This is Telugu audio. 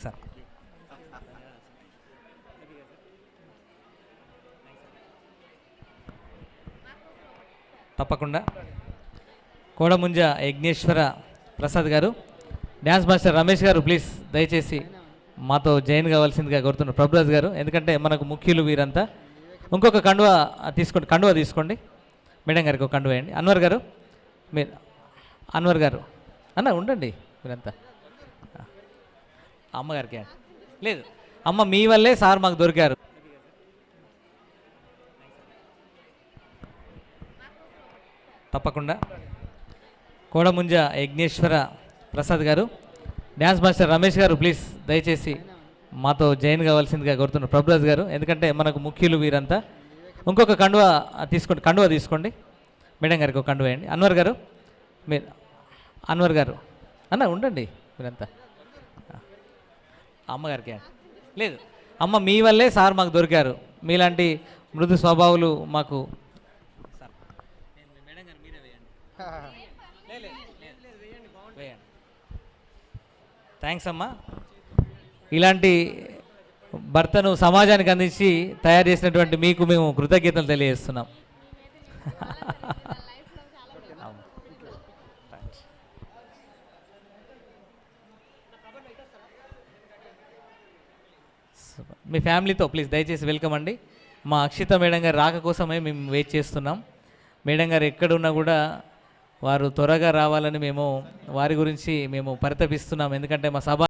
సార్ తప్పకుండా కోడముంజ యజ్ఞేశ్వర ప్రసాద్ గారు, డ్యాన్స్ మాస్టర్ రమేష్ గారు ప్లీజ్ దయచేసి మాతో జాయిన్ కావాల్సిందిగా కోరుతున్నారు. ప్రభురాజ్ గారు, ఎందుకంటే మనకు ముఖ్యులు వీరంతా. ఇంకొక కండువా తీసుకోండి. మేడం గారికి ఒక కండువా వేయండి. అన్వర్ గారు, మీరు అన్వర్ గారు అన్న ఉండండి మీరంతా. అమ్మగారికి లేదు, అమ్మ మీ వల్లే సార్ మాకు దొరికారు. తప్పకుండా కోడముంజ యజ్ఞేశ్వర ప్రసాద్ గారు, డ్యాన్స్ మాస్టర్ రమేష్ గారు ప్లీజ్ దయచేసి మాతో జాయిన్ కావాల్సిందిగా కోరుతున్నారు. ప్రభురాజ్ గారు, ఎందుకంటే మనకు ముఖ్యులు వీరంతా. ఇంకొక కండువా తీసుకోండి. మేడం గారికి ఒక కండువా వేయండి. అన్వర్ గారు, మీరు అన్వర్ గారు అన్న ఉండండి మీరంతా. అమ్మగారికి లేదు, అమ్మ మీ వల్లే సార్ మాకు దొరికారు. మీలాంటి మృదు స్వభావులు మాకు. థ్యాంక్స్ అమ్మా. ఇలాంటి భర్తను సమాజానికి అందించి తయారు చేసినటువంటి మీకు మేము కృతజ్ఞతలు తెలియజేస్తున్నాం. మీ ఫ్యామిలీతో ప్లీజ్ దయచేసి వెల్కమ్ అండి. మా అక్షిత మేడం గారు రాక కోసమే మేము వెయిట్ చేస్తున్నాం. మేడం గారు ఎక్కడున్నా కూడా వారు త్వరగా రావాలని మేము వారి గురించి మేము పరితపిస్తున్నాం. ఎందుకంటే మా సభ